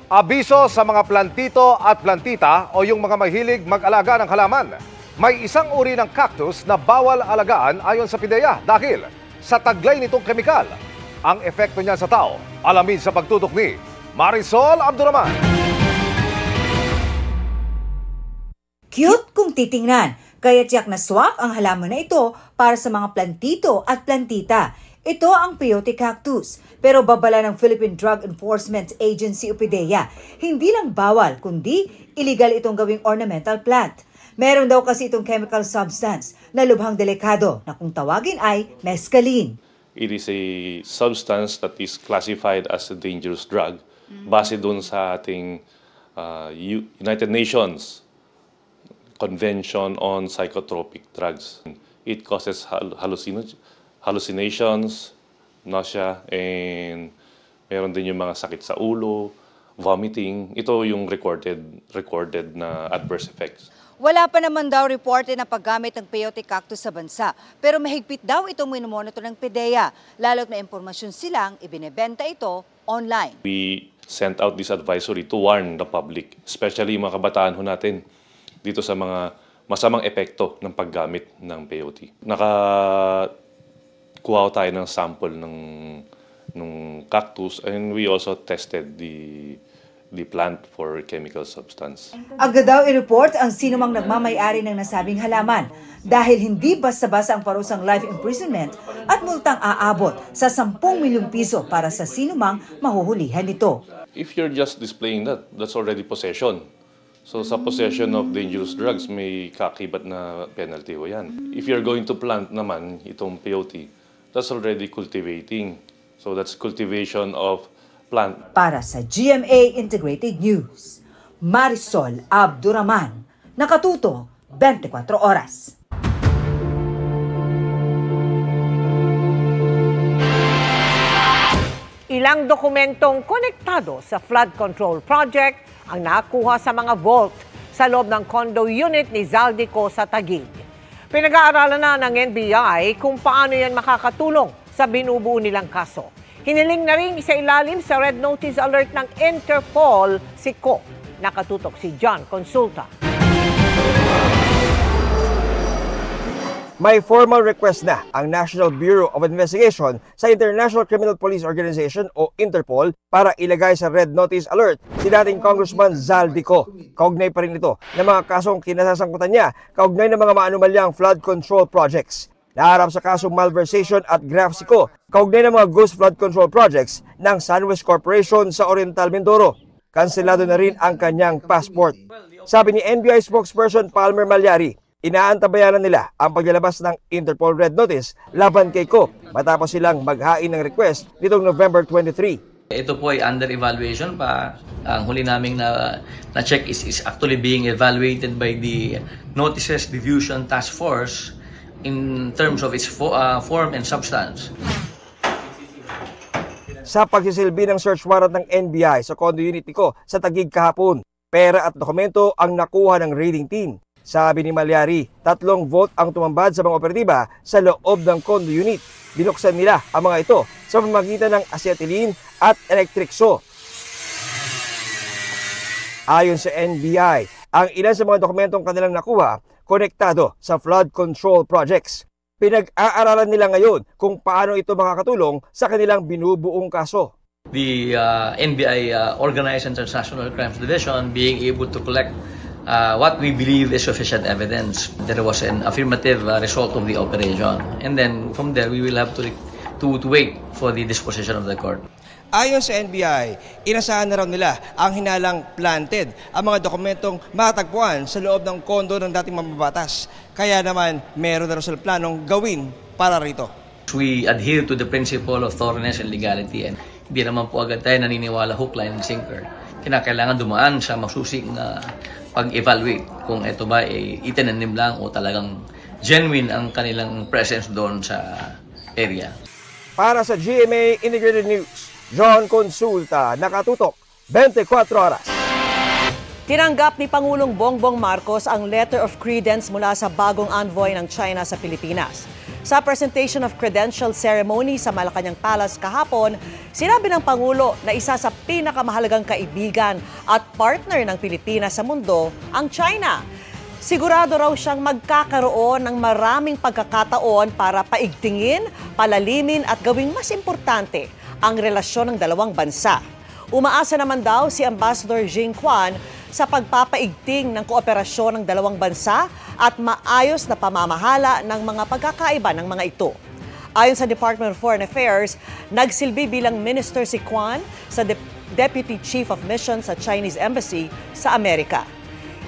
Abiso sa mga plantito at plantita o yung mga mahilig mag-alaga ng halaman. May isang uri ng cactus na bawal alagaan ayon sa PIDEA dahil sa taglay nitong kemikal. Ang epekto niya sa tao, alamin sa pagtutok ni Marisol Abduraman. Cute kung titingnan, kaya tiyak na swak ang halaman na ito para sa mga plantito at plantita. Ito ang peyote cactus, pero babala ng Philippine Drug Enforcement Agency o PIDEA. Hindi lang bawal, kundi illegal itong gawing ornamental plant. Meron daw kasi itong chemical substance na lubhang delikado na kung tawagin ay mescaline. It is a substance that is classified as a dangerous drug base doon sa ating United Nations Convention on Psychotropic Drugs. It causes hallucinations, nausea, and meron din yung mga sakit sa ulo, vomiting. Ito yung recorded na adverse effects. Wala pa naman daw reported na paggamit ng peyote cactus sa bansa, pero mahigpit daw itong minomonitor ng PIDEA, lalo't may impormasyon silang ibinebenta ito online. We sent out this advisory to warn the public, especially yung mga kabataan ho natin, dito sa mga masamang epekto ng paggamit ng peyote. Nakakuha tayo ng sample ng cactus and we also tested the plant for chemical substance. Agad daw i-report ang sinumang nagmamay-ari ng nasabing halaman dahil hindi basta-basta ang parusang life imprisonment at multang aabot sa 10 milyong piso para sa sinumang mahuhulihan nito. If you're just displaying that, that's already possession. So sa possession of dangerous drugs, may kakibat na penalty ho yan. If you're going to plant naman itong peyote, that's already cultivating. So that's cultivation of plant. Para sa GMA Integrated News, Marisol Abduraman, nakatuto 24 oras. Ilang dokumentong konektado sa flood control project ang nakuha sa mga vault sa loob ng condo unit ni Zaldico sa Taguig. Pinag-aaralan na ng NBI kung paano yan makakatulong sa binubuo nilang kaso. Hiniling na rin isa ilalim sa Red Notice Alert ng Interpol si Co. Nakatutok si John Consulta. May formal request na ang National Bureau of Investigation sa International Criminal Police Organization o Interpol para ilagay sa Red Notice Alert si dating Congressman Zaldico. Kaugnay pa rin ito ng mga kasong kinasasangkutan niya kaugnay ng mga maanumalyang flood control projects. Naharap sa kasong malversation at graft si Co. Kaugnay ng mga ghost flood control projects ng SunWest Corporation sa Oriental Mindoro. Kanselado na rin ang kanyang passport. Sabi ni NBI spokesperson Palmer Malyari, inaantabayanan nila ang paglalabas ng Interpol Red Notice laban kay Co matapos silang maghain ng request nitong November 23. Ito po ay under evaluation pa. Ang huli naming na-check is actually being evaluated by the Notices Diffusion Task Force in terms of its form and substance. Sa pagsisilbi ng search warrant ng NBI sa condo unit ni Co sa Taguig kahapon, pera at dokumento ang nakuha ng raiding team. Sabi ni Malyari, 3 vault ang tumambad sa mga operatiba sa loob ng condo unit. Binuksan nila ang mga ito sa pamamagitan ng acetylene at electric saw. Ayon sa NBI, ang ilan sa mga dokumentong kanilang nakuha, konektado sa flood control projects. Pinag-aaralan nila ngayon kung paano ito makakatulong sa kanilang binubuong kaso. The NBI Organized and Transnational Crimes Division being able to collect what we believe is sufficient evidence. There was an affirmative result of the operation. And then from there, we will have to wait for the disposition of the court. Ayon sa NBI, inasahan na raw nila ang hinalang planted ang mga dokumentong matagpuan sa loob ng kondo ng dating mambabatas. Kaya naman, meron na raw silang planong gawin para rito. We adhere to the principle of thoroughness and legality. And hindi naman po agad tayo naniniwala hook, line, and sinker. Kinakailangan dumaan sa masusing pag-evaluate kung ito ba ay itinanim lang o talagang genuine ang kanilang presence doon sa area. Para sa GMA Integrated News, John Consulta, nakatutok 24 oras. Tinanggap ni Pangulong Bongbong Marcos ang letter of credence mula sa bagong envoy ng China sa Pilipinas. Sa presentation of credential ceremony sa Malacanang Palace kahapon, sinabi ng Pangulo na isa sa pinakamahalagang kaibigan at partner ng Pilipinas sa mundo ang China. Sigurado raw siyang magkakaroon ng maraming pagkakataon para paigtingin, palalimin at gawing mas importante ang relasyon ng dalawang bansa. Umaasa naman daw si Ambassador Jing Quan sa pagpapaigting ng kooperasyon ng dalawang bansa at maayos na pamamahala ng mga pagkakaiba ng mga ito. Ayon sa Department of Foreign Affairs, nagsilbi bilang minister si Quan sa Deputy Chief of Mission sa Chinese Embassy sa Amerika.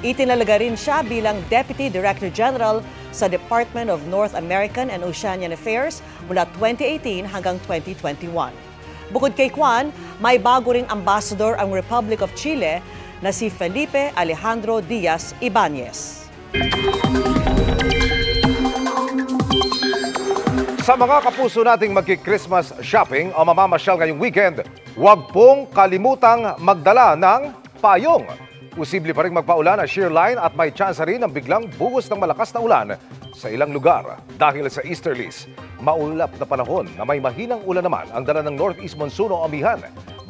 Itinalaga rin siya bilang Deputy Director General sa Department of North American and Oceanian Affairs mula 2018 hanggang 2021. Bukod kay Quan, may bago ring ambassador ang Republic of Chile na si Felipe Alejandro Diaz Ibanez. Sa mga kapuso nating magki-Christmas shopping o mamamasyal ngayong weekend, huwag pong kalimutang magdala ng payong. Posible pa rin magpaulan ang shear line at may tsansa rin ng biglang buhos ng malakas na ulan sa ilang lugar. Dahil sa easterlies, maulap na panahon na may mahinang ulan naman ang dala ng northeast monsoon o amihan.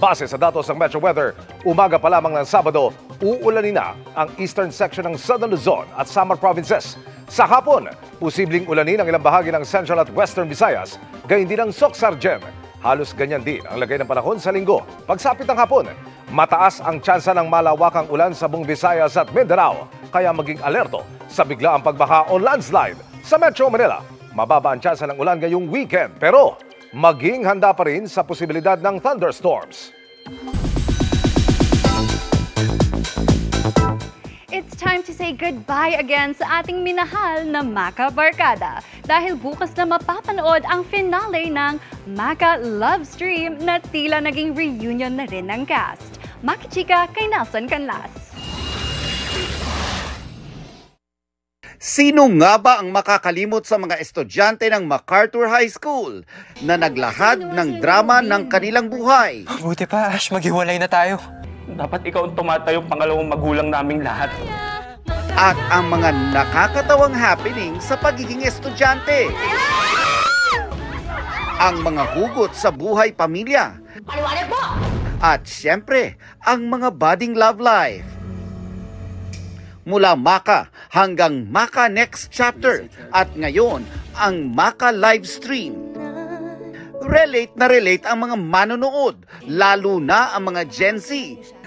Base sa datos ng Metro Weather, umaga pa lamang ng Sabado, uulanin na ang eastern section ng Southern Luzon at Samar provinces. Sa hapon, posibleng ulanin ang ilang bahagi ng Central at Western Visayas, gayon din ang Soc-Sargem. Halos ganyan din ang lagay ng panahon sa linggo. Pagsapit ng hapon, mataas ang tsansa ng malawakang ulan sa buong Visayas at Mindanao, kaya maging alerto sa biglaang pagbaha o landslide. Sa Metro Manila, mababa ang tsansa ng ulan ngayong weekend, pero maging handa pa rin sa posibilidad ng thunderstorms. It's time to say goodbye again sa ating minahal na Maka Barkada dahil bukas na mapapanood ang finale ng Maka Love Stream na tila naging reunion na rin ng cast. Maki Chika kay Nelson Canlas. Sino nga ba ang makakalimot sa mga estudyante ng MacArthur High School na naglahad ng drama ng kanilang buhay? Buti pa, Ash, maghiwalay na tayo. Dapat ikaw ang tumatayong pangalawang magulang naming lahat. At ang mga nakakatawang happening sa pagiging estudyante. Ang mga hugot sa buhay pamilya. At siyempre, ang mga budding love life. Mula Maka hanggang Maka Next Chapter at ngayon ang Maka Live Stream. Relate na relate ang mga manonood, lalo na ang mga Gen Z,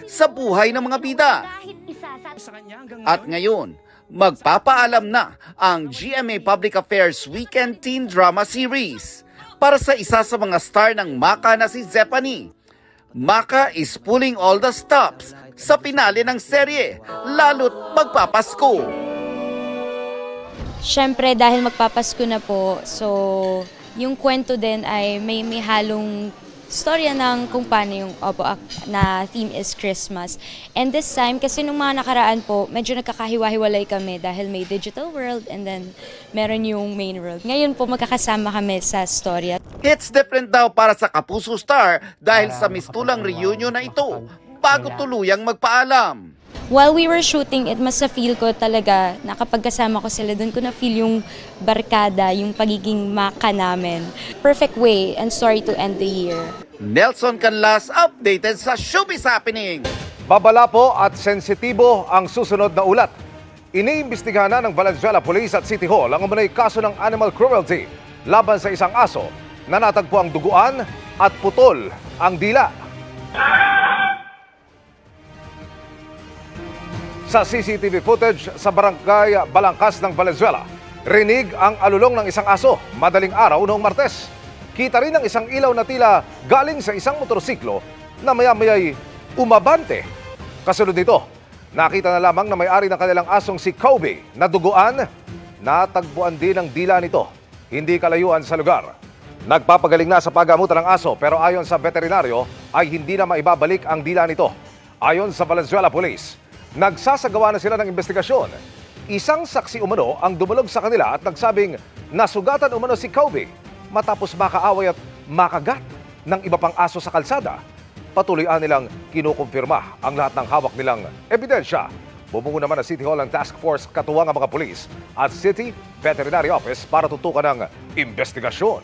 sa buhay ng mga bida. At ngayon, magpapaalam na ang GMA Public Affairs Weekend Teen Drama Series para sa isa sa mga star ng Maka na si Zephanie. Maka is pulling all the stops sa finale ng serye, lalo't magpapasko. Siyempre dahil magpapasko na po, so yung kwento din ay may halong storya ng kung paano yung na theme is Christmas. And this time, kasi nung mga nakaraan po, medyo nagkakahiwa-hiwalay kami dahil may digital world and then meron yung main world. Ngayon po, magkakasama kami sa storya. It's different daw para sa Kapuso Star dahil sa mistulang reunion na ito bago tuluyang magpaalam. While we were shooting, mas na-feel ko talaga na kapag kasama ko sila, doon ko na-feel yung barkada, yung pagiging Maka namin. Perfect way and story to end the year. Nelson Canlas updated sa Showbiz Happening. Babala po at sensitibo ang susunod na ulat. Iniimbestigahan na ng Valenzuela Police at City Hall ang umunay kaso ng animal cruelty laban sa isang aso na natagpo ang duguan at putol ang dila. Sa CCTV footage sa barangay Balangkas ng Valenzuela, rinig ang alulong ng isang aso madaling araw noong Martes. Kita rin ang isang ilaw na tila galing sa isang motorsiklo na maya-maya'y umabante. Kasunod nito, nakita na lamang na may-ari ng kanilang asong si Kobe na duguan, natagpuan din ang dila nito, hindi kalayuan sa lugar. Nagpapagaling na sa paggamutan ng aso pero ayon sa veterinaryo ay hindi na maibabalik ang dila nito. Ayon sa Valenzuela Police, nagsasagawa na sila ng investigasyon. Isang saksi umano ang dumulog sa kanila at nagsabing nasugatan umano si Kobe matapos makaaway at makagat ng iba pang aso sa kalsada. Patuloy nilang kinukumpirma ang lahat ng hawak nilang ebidensya. Bumuo naman ang City Hall ng task force katuwang ang mga pulis at City Veterinary Office para tutukan ng investigasyon.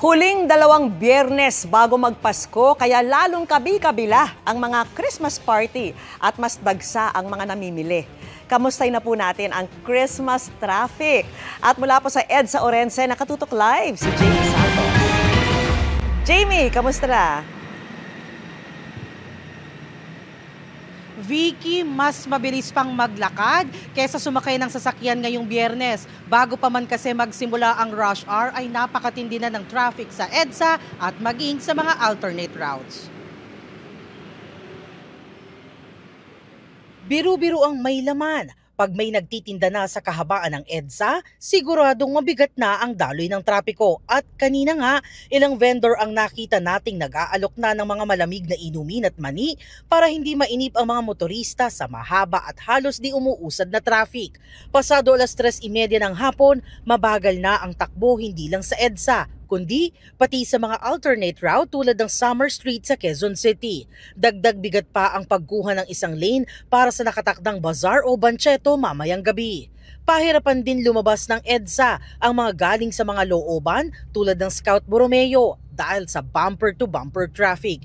Huling 2 Biyernes bago magpasko, kaya lalong kabi-kabila ang mga Christmas party at mas dagsa ang mga namimili. Kamustay na po natin ang Christmas traffic. At mula po sa EDSA Orense, nakatutok live si Jamie Santos. Jamie, kamusta na? Vicky, mas mabilis pang maglakad kaysa sumakay ng sasakyan ngayong Biyernes. Bago pa man kasi magsimula ang rush hour ay napakatindi na ng traffic sa EDSA at maging sa mga alternate routes. Biru-biru ang may laman. Pag may nagtitinda na sa kahabaan ng EDSA, siguradong mabigat na ang daloy ng trapiko. At kanina nga, ilang vendor ang nakita nating nag-aalok na ng mga malamig na inumin at mani para hindi mainip ang mga motorista sa mahaba at halos di umuusad na traffic. Pasado 3:30 ng hapon, mabagal na ang takbo hindi lang sa EDSA, kundi pati sa mga alternate route tulad ng Summer Street sa Quezon City. Dagdag bigat pa ang pagkuha ng isang lane para sa nakatakdang Bazaar o Bancheto mamayang gabi. Pahirapan din lumabas ng EDSA ang mga galing sa mga looban tulad ng Scout Borromeo dahil sa bumper-to-bumper traffic.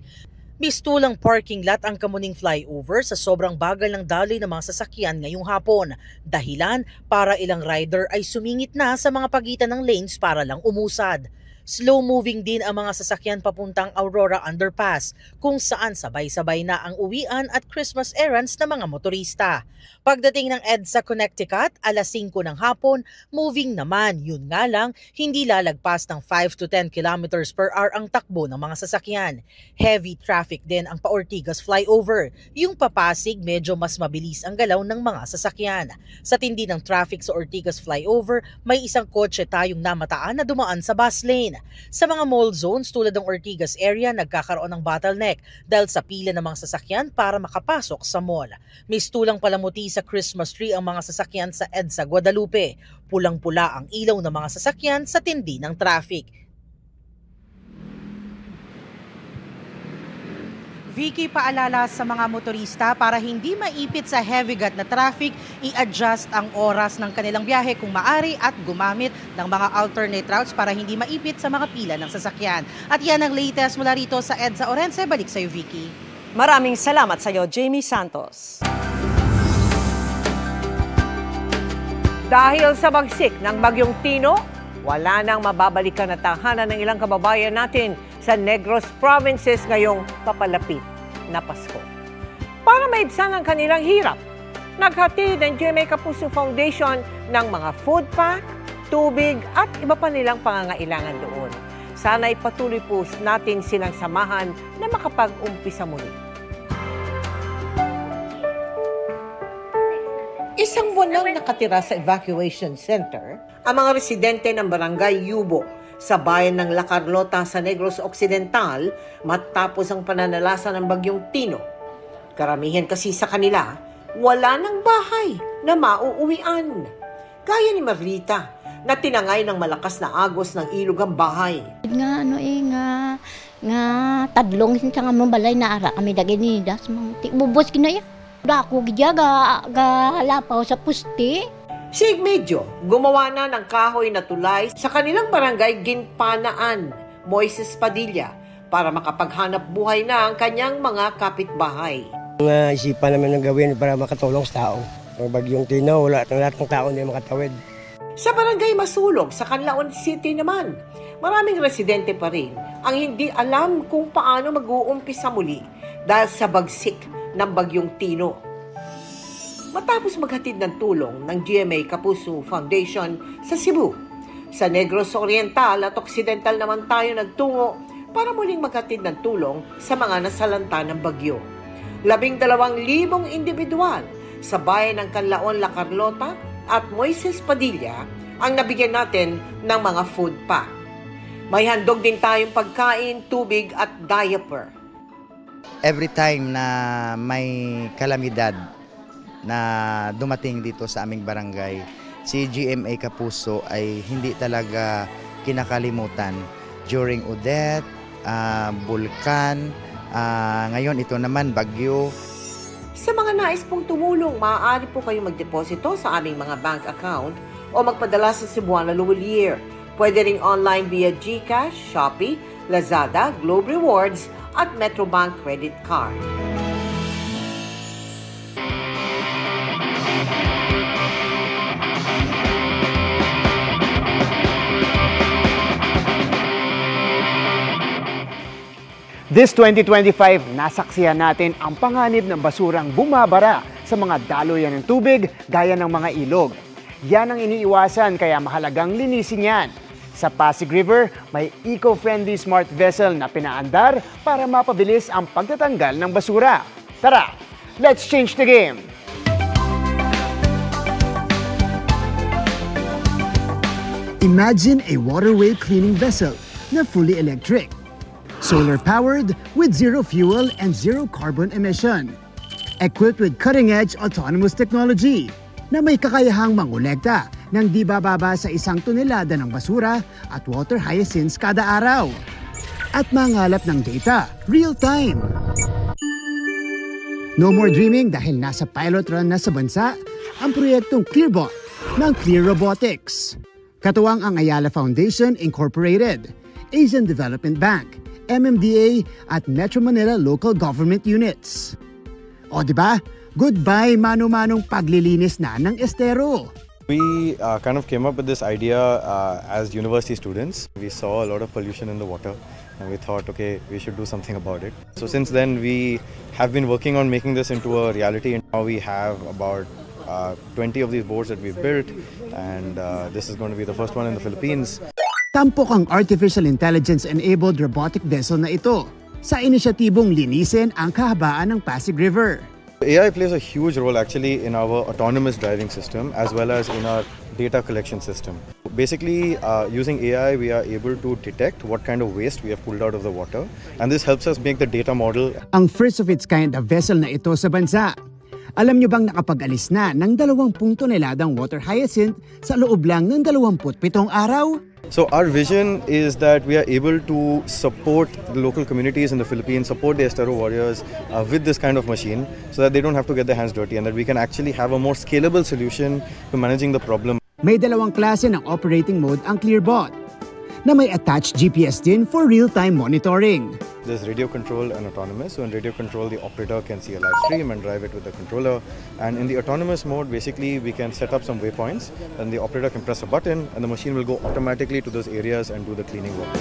Mistulang parking lot ang Kamuning flyover sa sobrang bagal ng daloy ng mga sasakyan ngayong hapon. Dahilan para ilang rider ay sumingit na sa mga pagitan ng lanes para lang umusad. Slow-moving din ang mga sasakyan papuntang Aurora Underpass kung saan sabay-sabay na ang uwian at Christmas errands ng mga motorista. Pagdating ng EDSA Connecticut, 5:00 ng hapon, moving naman. Yun nga lang, hindi lalagpas ng 5 to 10 kilometers per hour ang takbo ng mga sasakyan. Heavy traffic din ang pa-Ortigas flyover. Yung papasig, medyo mas mabilis ang galaw ng mga sasakyan. Sa tindi ng traffic sa Ortigas flyover, may isang kotse tayong namataan na dumaan sa bus lane. Sa mga mall zones tulad ng Ortigas area, nagkakaroon ng bottleneck dahil sa pila ng mga sasakyan para makapasok sa mall. Mistulang palamuti sa Christmas tree ang mga sasakyan sa EDSA Guadalupe. Pulang-pula ang ilaw ng mga sasakyan sa tindi ng traffic. Vicky, paalala sa mga motorista para hindi maipit sa heavy-gut na traffic, i-adjust ang oras ng kanilang biyahe kung maaari at gumamit ng mga alternate routes para hindi maipit sa mga pila ng sasakyan. At yan ang latest mula rito sa EDSA Orense. Balik sa iyo, Vicky. Maraming salamat sa iyo, Jamie Santos. Dahil sa bagsik ng Bagyong Tino, wala nang mababalikan na tahanan ng ilang kababayan natin sa Negros Provinces ngayong papalapit na Pasko. Para maibsan ang kanilang hirap, naghatid ng GMA Kapuso Foundation ng mga food pack, tubig at iba pa nilang pangangailangan doon. Sana ipatuloy po natin silang samahan na makapag-umpisa muli. Isang buwan nang nakatira sa evacuation center ang mga residente ng Barangay Yubo sa bayan ng La Carlota sa Negros Occidental matapos ang pananalasa ng Bagyong Tino. Karamihan kasi sa kanila, wala ng bahay na mauuwian. Gaya ni Marlita na tinangay ng malakas na agos ng ilog ang bahay. Nga tadlong sa nga balay na ara kami daginidas mga bubos kinaya. Dako gidya ga lapaw sa pusti. Si Igmedio, gumawa na ng kahoy na tulay sa kanilang barangay Ginpanaan, Moises Padilla, para makapaghanap buhay na ang kanyang mga kapitbahay. Isipan naman ng gawin para makatulong sa tao. Ang Bagyong Tino, lahat ng tao hindi makatawid. Sa barangay Masulog, sa Canlaon City naman, maraming residente pa rin ang hindi alam kung paano mag-uumpisa muli dahil sa bagsik ng Bagyong Tino. Matapos maghatid ng tulong ng GMA Kapuso Foundation sa Cebu, sa Negros Oriental at Occidental naman tayo nagtungo para muling maghatid ng tulong sa mga nasalanta ng bagyo. 12,000 individual sa bayan ng Canlaon, La Carlota at Moises Padilla ang nabigyan natin ng mga food pack. May handog din tayong pagkain, tubig at diaper. Every time na may kalamidad na dumating dito sa aming barangay, si GMA Kapuso ay hindi talaga kinakalimutan. During Odette, Bulkan, ngayon ito naman Bagyo, Sa mga nais pong tumulong, maaari po kayong magdeposito sa aming mga bank account o magpadala sa Cebuana Luwalier. Pwede ring online via GCash, Shopee, Lazada, Globe Rewards at Metrobank Credit Card. This 2025, nasaksihan natin ang panganib ng basurang bumabara sa mga daluyan ng tubig gaya ng mga ilog. Yan ang iniiwasan kaya mahalagang linisin yan. Sa Pasig River, may eco-friendly smart vessel na pinaandar para mapabilis ang pagtatanggal ng basura. Tara, let's change the game! Imagine a waterway cleaning vessel na fully electric. Solar-powered with zero fuel and zero carbon emission. Equipped with cutting-edge autonomous technology na may kakayahang mangolekta ng di bababa sa 1 tonelada ng basura at water hyacinths kada araw. At mangalap ng data, real-time. No more dreaming dahil nasa pilot run na sa bansa ang proyektong ClearBot ng Clear Robotics. Katuwang ang Ayala Foundation Incorporated, Asian Development Bank, MMDA at Metro Manila local government units. O diba? Goodbye mano-manong paglilinis na ng estero. We kind of came up with this idea as university students. We saw a lot of pollution in the water and we thought, okay, we should do something about it. So since then we have been working on making this into a reality, and now we have about 20 of these boards that we've built, and this is going to be the first one in the Philippines. Tampok ang artificial intelligence-enabled robotic vessel na ito sa inisyatibong linisin ang kahabaan ng Pasig River. AI plays a huge role actually in our autonomous driving system as well as in our data collection system. Basically, using AI, we are able to detect what kind of waste we have pulled out of the water, and this helps us make the data model. Ang first of its kind na vessel na ito sa bansa. Alam nyo bang nakapag-alis na ng 20 toneladang water hyacinth sa loob lang ng 27 araw? So our vision is that we are able to support the local communities in the Philippines, support the Estero warriors with this kind of machine so that they don't have to get their hands dirty and that we can actually have a more scalable solution to managing the problem. May dalawang klase ng operating mode ang ClearBot na may attached GPS din for real-time monitoring. There's radio control and autonomous. So in radio control, the operator can see a live stream and drive it with the controller. And in the autonomous mode, basically we can set up some waypoints and the operator can press a button and the machine will go automatically to those areas and do the cleaning work.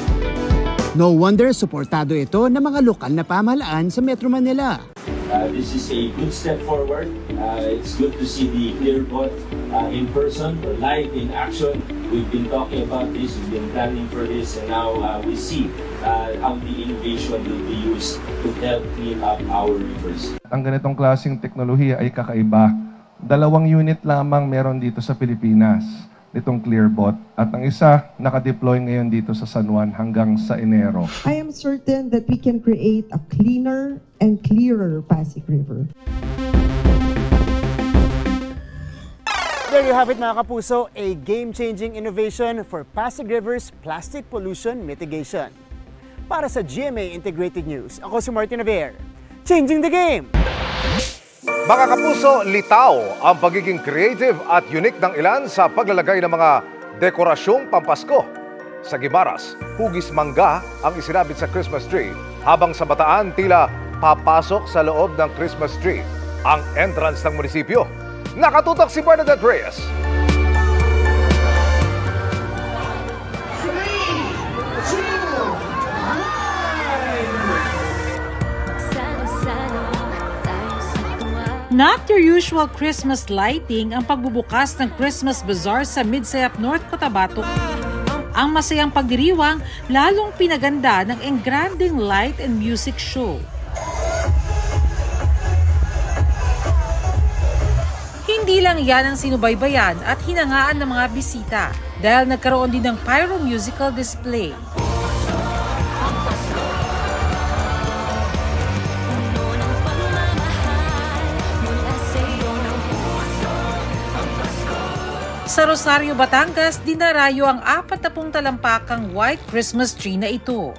No wonder suportado ito ng mga lokal na pamahalaan sa Metro Manila. This is a good step forward. It's good to see the ClearBot in person, or live in action. We've been talking about this, we've been planning for this, and now we see how the innovation will be used to help clean up our rivers. Ang ganitong klaseng teknolohiya ay kakaiba. 2 unit lamang meron dito sa Pilipinas, nitong ClearBot. At ang isa, nakadeploy ngayon dito sa San Juan hanggang sa Enero. I am certain that we can create a cleaner and clearer Pasig River. There you have it mga kapuso, a game-changing innovation for Pasig River's plastic pollution mitigation. Para sa GMA Integrated News, ako si Martin Navier, changing the game! Mga kapuso, litaw ang pagiging creative at unique ng ilan sa paglalagay ng mga dekorasyong pampasko. Sa Guimaras, hugis mangga ang isinabit sa Christmas tree, habang sa Bataan tila papasok sa loob ng Christmas tree ang entrance ng munisipyo. Nakatutok si Bernadette Reyes. Not your usual Christmas lighting ang pagbubukas ng Christmas Bazaar sa Midsayap, North Cotabato. Ang masayang pagdiriwang lalong pinaganda ng engranding light and music show. Hindi lang yan ang sinubaybayan at hinangaan ng mga bisita dahil nagkaroon din ng pyro musical display. Sa Rosario, Batangas, dinarayo ang 40 talampakang white Christmas tree na ito.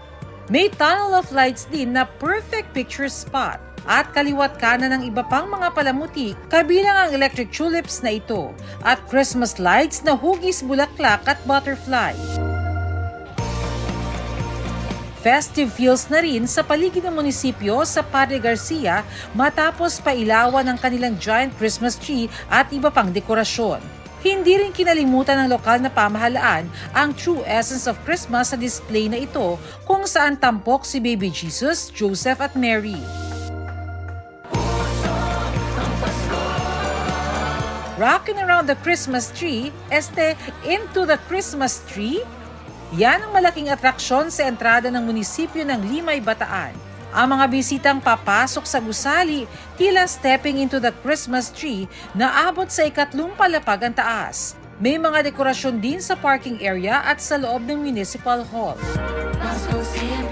May tunnel of lights din na perfect picture spot. at kaliwat kanan ng iba pang mga palamuti kabilang ang electric tulips na ito at Christmas lights na hugis, bulaklak at butterfly. Festive feels na rin sa paligid ng munisipyo sa Padre Garcia matapos pailawan ng kanilang giant Christmas tree at iba pang dekorasyon. Hindi rin kinalimutan ng lokal na pamahalaan ang true essence of Christmas sa display na ito kung saan tampok si Baby Jesus, Joseph at Mary. Rocking around the Christmas tree, into the Christmas tree? Yan ang malaking atraksyon sa entrada ng munisipyo ng Limay, Bataan. Ang mga bisitang papasok sa gusali, tila stepping into the Christmas tree na abot sa 3 palapag ang taas. May mga dekorasyon din sa parking area at sa loob ng Municipal Hall.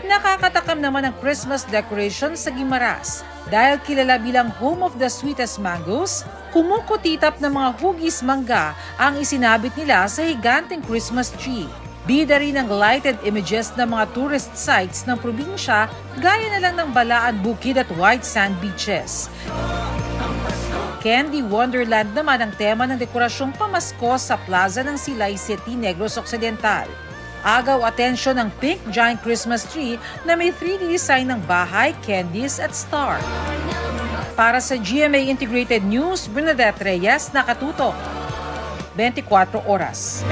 Nakakatakam naman ang Christmas decoration sa Guimaras. Dahil kilala bilang home of the sweetest mangoes, kumukutitap ng mga hugis mangga ang isinabit nila sa higanteng Christmas tree. Bida rin ang lighted images ng mga tourist sites ng probinsya gaya na lang ng Balaan Bukid at White Sand Beaches. Candy Wonderland naman ang tema ng dekorasyong pamasko sa plaza ng Silay City, Negros Occidental. Agaw atensyon ng pink giant Christmas tree na may 3D design ng bahay, candies at star. Para sa GMA Integrated News, Bernadette Reyes, nakatutok. 24 oras.